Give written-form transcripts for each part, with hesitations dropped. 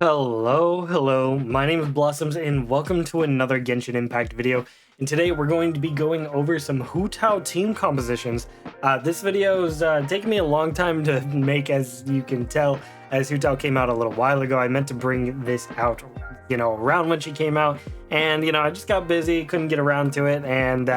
Hello, my name is Blossoms and welcome to another Genshin Impact video. And today we're going to be going over some Hutao team compositions. This video is taking me a long time to make, as you can tell, as Hutao came out a little while ago. I meant to bring this out, around when she came out, and I just got busy, couldn't get around to it, and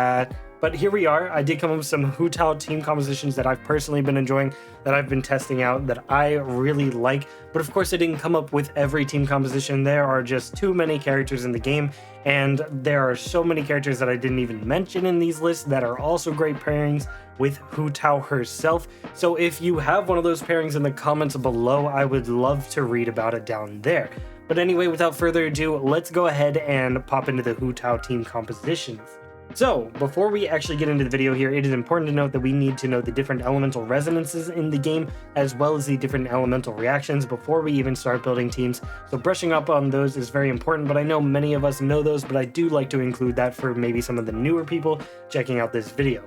but here we are. I did come up with some Hutao team compositions that I've personally been enjoying, that I've been testing out, that I really like. But of course, I didn't come up with every team composition. There are just too many characters in the game, and there are so many characters that I didn't even mention in these lists that are also great pairings with Hutao herself. So if you have one of those pairings in the comments below, I would love to read about it down there. But anyway, without further ado, let's go ahead and pop into the Hutao team compositions. So, before we actually get into the video here, it is important to note that we need to know the different elemental resonances in the game, as well as the different elemental reactions before we even start building teams. So brushing up on those is very important, but I know many of us know those, but I do like to include that for maybe some of the newer people checking out this video.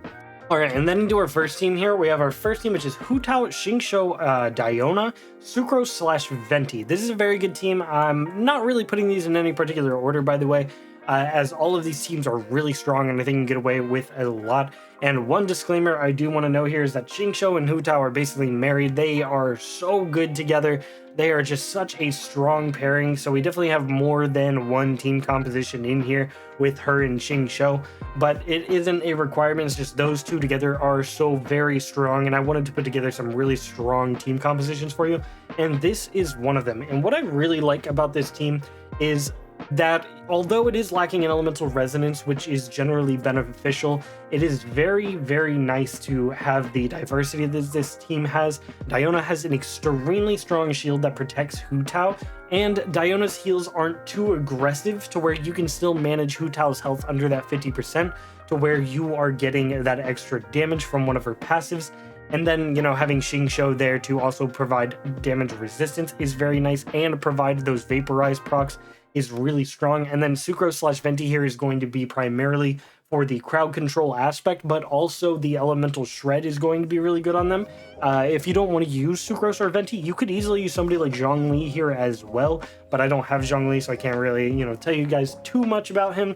Alright, and then into our first team here, we have our first team, which is Hutao, Xingqiu, Diona, Sucrose / Venti. This is a very good team. I'm not really putting these in any particular order, by the way, as all of these teams are really strong and I think you can get away with a lot. And one disclaimer I do want to know here is that Xingqiu and Hutao are basically married. They are so good together. They are just such a strong pairing, so we definitely have more than one team composition in here with her and Xingqiu, but it isn't a requirement. It's just those two together are so very strong, and I wanted to put together some really strong team compositions for you, and this is one of them. And what I really like about this team is that although it is lacking in elemental resonance, which is generally beneficial, it is very, very nice to have the diversity that this team has. Diona has an extremely strong shield that protects Hutao, and Diona's heals aren't too aggressive to where you can still manage Hutao's health under that 50% to where you are getting that extra damage from one of her passives. And then, having Xingqiu there to also provide damage resistance is very nice, and provide those vaporized procs is really strong. And then Sucrose / Venti here is going to be primarily for the crowd control aspect, but also the elemental shred is going to be really good on them. If you don't want to use Sucrose or Venti, you could easily use somebody like Zhongli here as well, but I don't have Zhongli, so I can't really, tell you guys too much about him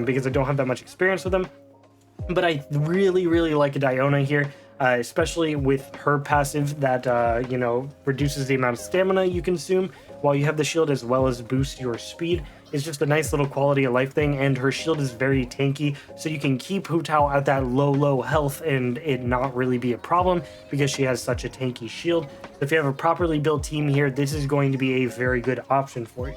because I don't have that much experience with him. But I really, really like Diona here. Especially with her passive that, reduces the amount of stamina you consume while you have the shield, as well as boost your speed. It's just a nice little quality of life thing, and her shield is very tanky, so you can keep Hutao at that low health and it not really be a problem because she has such a tanky shield. So if you have a properly built team here, this is going to be a very good option for you.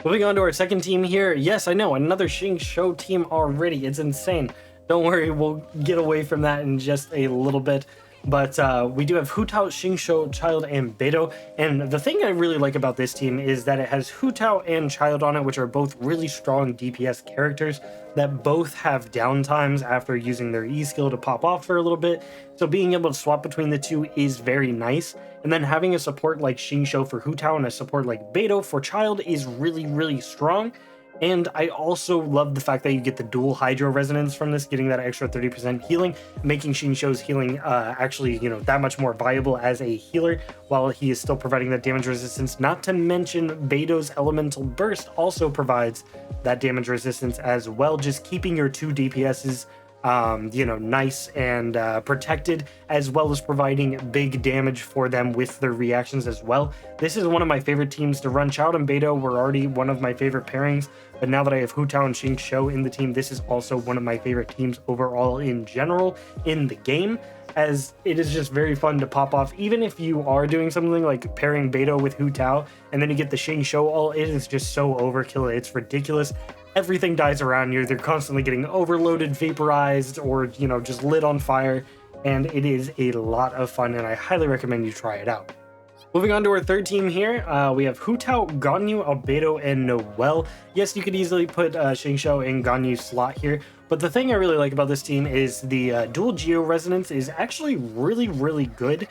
Moving on to our second team here. Yes, I know, another Xingqiu team already. It's insane. Don't worry, we'll get away from that in just a little bit. But we do have Hutao, Xingqiu, Child, and Beidou. And the thing I really like about this team is that it has Hutao and Child on it, which are both really strong DPS characters that both have downtimes after using their E skill to pop off for a little bit. So being able to swap between the two is very nice. And then having a support like Xingqiu for Hutao and a support like Beidou for Child is really, really strong. And I also love the fact that you get the dual hydro resonance from this, getting that extra 30% healing, making Xingqiu's healing actually, that much more viable as a healer, while he is still providing that damage resistance. Not to mention Beidou's elemental burst also provides that damage resistance as well, just keeping your two DPSs nice and protected, as well as providing big damage for them with their reactions as well. This is one of my favorite teams to run. Child and Beidou were already one of my favorite pairings, but now that I have Hutao and Xingqiu in the team, this is also one of my favorite teams overall in general in the game, as it is just very fun to pop off. Even if you are doing something like pairing Beidou with Hutao and then you get the Xingqiu ult, it is just so overkill. It's ridiculous. Everything dies around you. They're constantly getting overloaded, vaporized, or, just lit on fire. And it is a lot of fun, and I highly recommend you try it out. Moving on to our third team here, we have Hutao, Ganyu, Albedo, and Noelle. Yes, you could easily put Xingqiu in Ganyu's slot here, but the thing I really like about this team is the dual geo resonance is actually really, really good.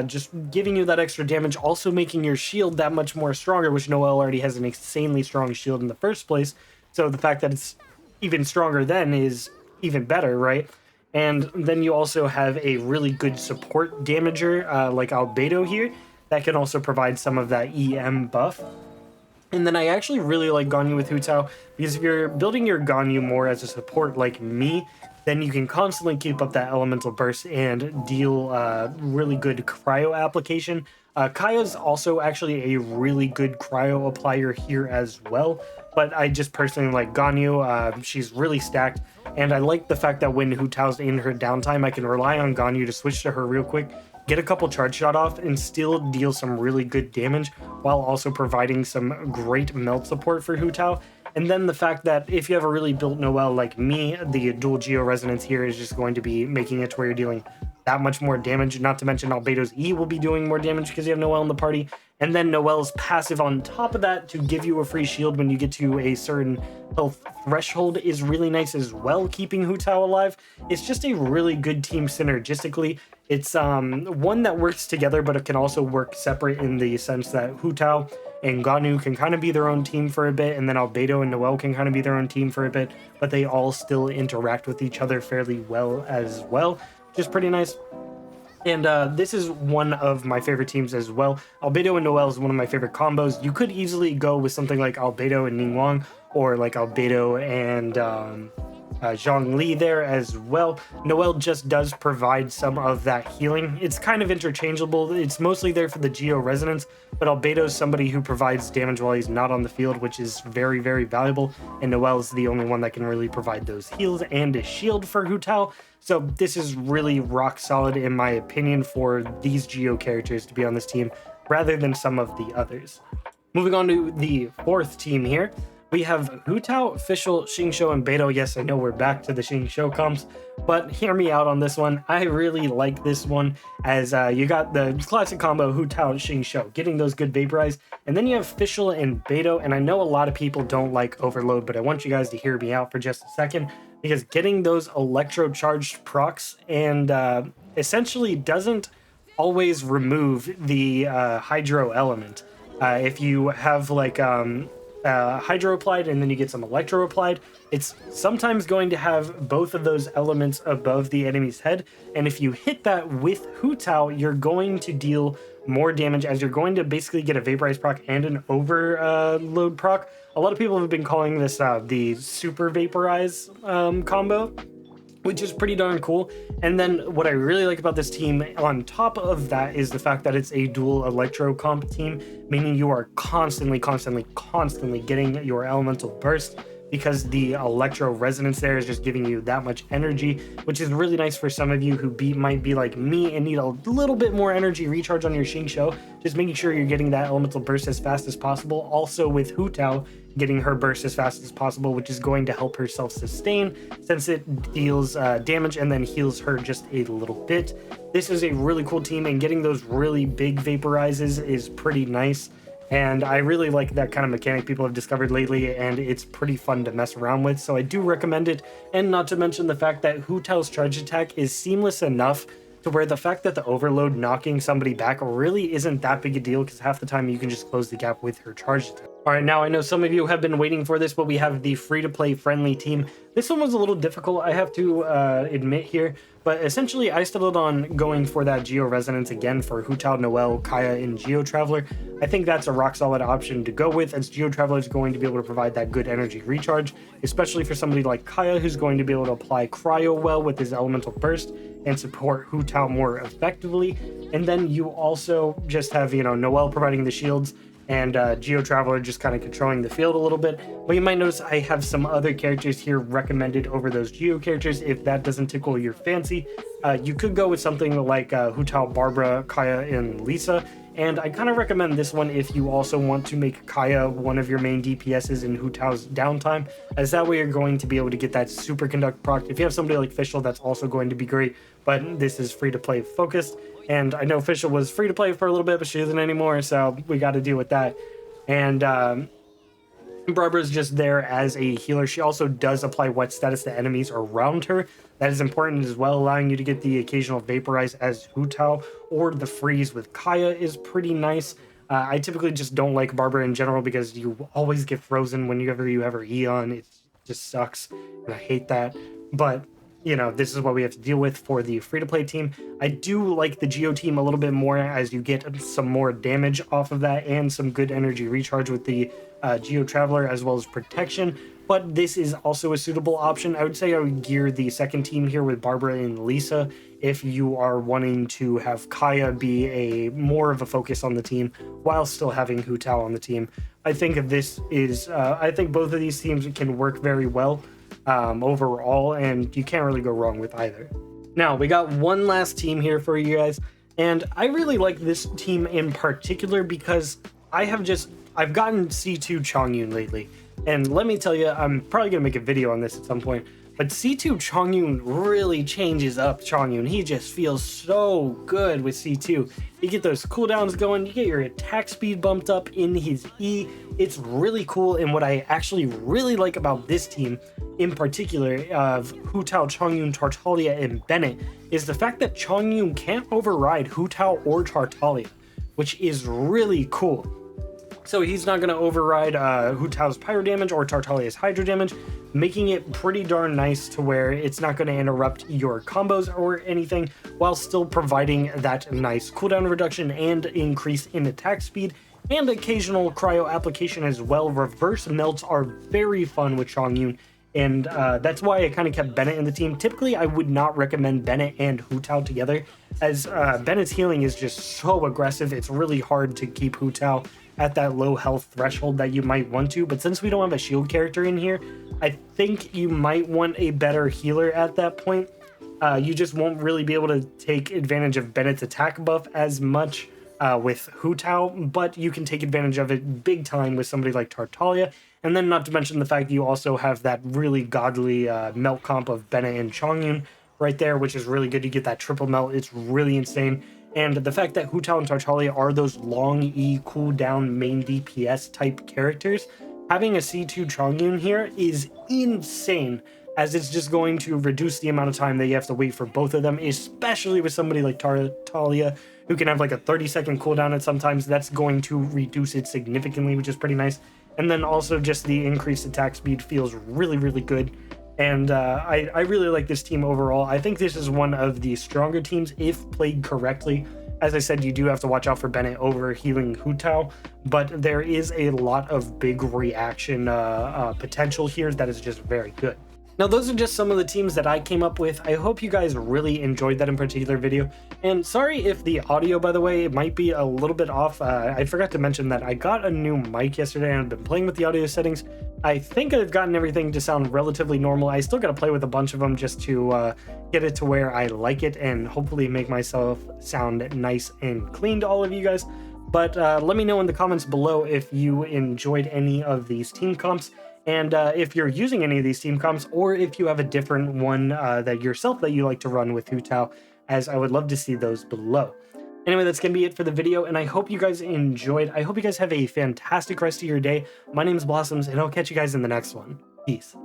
Just giving you that extra damage, also making your shield that much more stronger, which Noelle already has an insanely strong shield in the first place. So the fact that it's even stronger then is even better, right? And then you also have a really good support damager like Albedo here that can also provide some of that EM buff. And then I actually really like Ganyu with Hutao, because if you're building your Ganyu more as a support like me, then you can constantly keep up that elemental burst and deal really good cryo application. Kaya's also actually a really good cryo applier here as well, but I just personally like Ganyu. She's really stacked, and I like the fact that when Hutao's in her downtime, I can rely on Ganyu to switch to her real quick, get a couple charge shot off, and still deal some really good damage while also providing some great melt support for Hutao. And then the fact that if you have a really built Noelle like me, the dual Geo Resonance here is just going to be making it to where you're dealing that much more damage. Not to mention Albedo's E will be doing more damage because you have Noelle in the party. And then Noelle's passive on top of that to give you a free shield when you get to a certain health threshold is really nice as well, keeping Hutao alive. It's just a really good team synergistically. It's one that works together, but it can also work separate in the sense that Hutao and Ganyu can kind of be their own team for a bit, and then Albedo and Noelle can kind of be their own team for a bit, but they all still interact with each other fairly well as well, which is pretty nice. And this is one of my favorite teams as well. Albedo and Noelle is one of my favorite combos. You could easily go with something like Albedo and Ningguang, or like Albedo and Zhongli there as well. Noelle just does provide some of that healing. It's kind of interchangeable. It's mostly there for the Geo Resonance, but Albedo is somebody who provides damage while he's not on the field, which is very, very valuable. And Noelle is the only one that can really provide those heals and a shield for Hutao. So this is really rock solid in my opinion for these Geo characters to be on this team rather than some of the others. Moving on to the fourth team here, we have Hutao, Fischl, Xingqiu, and Beidou. Yes, I know we're back to the Xingqiu comps, but hear me out on this one. I really like this one as you got the classic combo Hutao and Xingqiu, getting those good vaporize, and then you have Fischl and Beidou, and I know a lot of people don't like Overload, but I want you guys to hear me out for just a second, because getting those electro charged procs and essentially doesn't always remove the hydro element. If you have like hydro applied and then you get some electro applied, it's sometimes going to have both of those elements above the enemy's head, and if you hit that with Hutao, you're going to deal more damage, as you're going to basically get a vaporize proc and an overload proc. A lot of people have been calling this the super vaporize combo, which is pretty darn cool. And then what I really like about this team on top of that is the fact that it's a dual electro comp team, meaning you are constantly getting your elemental burst, because the electro resonance there is just giving you that much energy, which is really nice for some of you who might be like me and need a little bit more energy recharge on your Xingqiu, just making sure you're getting that elemental burst as fast as possible. Also with Hutao, getting her burst as fast as possible, which is going to help her self-sustain since it deals damage and then heals her just a little bit. This is a really cool team, and getting those really big vaporizes is pretty nice. And I really like that kind of mechanic people have discovered lately, and it's pretty fun to mess around with, so I do recommend it. And not to mention the fact that Hutao's charge attack is seamless enough to where the fact that the overload knocking somebody back really isn't that big a deal, because half the time you can just close the gap with her charge attack. Alright, now I know some of you have been waiting for this, but we have the free-to-play friendly team. This one was a little difficult, I have to admit here, but essentially I settled on going for that Geo Resonance again for Hutao, Noelle, Kaya, and Geo Traveler. I think that's a rock-solid option to go with, as Geo Traveler is going to be able to provide that good energy recharge, especially for somebody like Kaya, who's going to be able to apply Cryo well with his Elemental Burst and support Hutao more effectively. And then you also just have, you know, Noelle providing the shields, and Geo Traveler just kind of controlling the field a little bit. But you might notice I have some other characters here recommended over those Geo characters. If that doesn't tickle your fancy, you could go with something like Hutao, Barbara, Kaya, and Lisa. And I kind of recommend this one if you also want to make Kaya one of your main DPSs in Hutao's downtime, as that way you're going to be able to get that Superconduct proc. If you have somebody like Fischl, that's also going to be great, but this is free-to-play focused. And I know Fischl was free-to-play for a little bit, but she isn't anymore, so we got to deal with that. And Barbara's just there as a healer. She also does apply wet status to enemies around her. That is important as well, allowing you to get the occasional vaporize as Hutao, or the freeze with Kaya is pretty nice. I typically just don't like Barbara in general because you always get frozen whenever you have her E on. It just sucks, and I hate that. But you know, this is what we have to deal with for the free-to-play team. I do like the Geo team a little bit more, as you get some more damage off of that and some good energy recharge with the Geo Traveler, as well as protection. But this is also a suitable option. I would say I would gear the second team here with Barbara and Lisa if you are wanting to have Kaya be a more of a focus on the team while still having Hutao on the team. I think this is, I think both of these teams can work very well overall, and you can't really go wrong with either. Now, we got one last team here for you guys, and I really like this team in particular because I've gotten C2 Chongyun lately. And let me tell you, I'm probably going to make a video on this at some point, but C2 Chongyun really changes up Chongyun. He just feels so good with C2. You get those cooldowns going, you get your attack speed bumped up in his E. It's really cool, and what I actually really like about this team, in particular of Hutao, Chongyun, Tartaglia, and Bennett, is the fact that Chongyun can't override Hutao or Tartaglia, which is really cool. So he's not going to override Hutao's pyro damage or Tartaglia's hydro damage, making it pretty darn nice to where it's not going to interrupt your combos or anything, while still providing that nice cooldown reduction and increase in attack speed, and occasional cryo application as well. Reverse melts are very fun with Chongyun, and that's why I kind of kept Bennett in the team. Typically, I would not recommend Bennett and Hutao together, as Bennett's healing is just so aggressive. It's really hard to keep Hutao at that low health threshold that you might want to, but since we don't have a shield character in here, I think you might want a better healer at that point. You just won't really be able to take advantage of Bennett's attack buff as much with Hutao, but you can take advantage of it big time with somebody like Tartaglia. And then not to mention the fact you also have that really godly melt comp of Bennett and Chongyun right there, which is really good. You get that triple melt. It's really insane. And the fact that Hutao and Tartaglia are those long E cooldown main DPS type characters, having a C2 Chongyun here is insane, as it's just going to reduce the amount of time that you have to wait for both of them, especially with somebody like Tartaglia, who can have like a 30-second cooldown, and sometimes that's going to reduce it significantly, which is pretty nice. And then also just the increased attack speed feels really, really good. And I really like this team overall. I think this is one of the stronger teams if played correctly. As I said, you do have to watch out for Bennett over healing Hutao, but there is a lot of big reaction potential here that is just very good. Now, those are just some of the teams that I came up with. I hope you guys really enjoyed that in particular video. And sorry if the audio, by the way, it might be a little bit off. I forgot to mention that I got a new mic yesterday and I've been playing with the audio settings. I think I've gotten everything to sound relatively normal. I still got to play with a bunch of them just to get it to where I like it and hopefully make myself sound nice and clean to all of you guys. But let me know in the comments below if you enjoyed any of these team comps. And if you're using any of these team comps, or if you have a different one that you like to run with Hutao, as I would love to see those below. Anyway, that's going to be it for the video, and I hope you guys enjoyed. I hope you guys have a fantastic rest of your day. My name is Blossoms, and I'll catch you guys in the next one. Peace.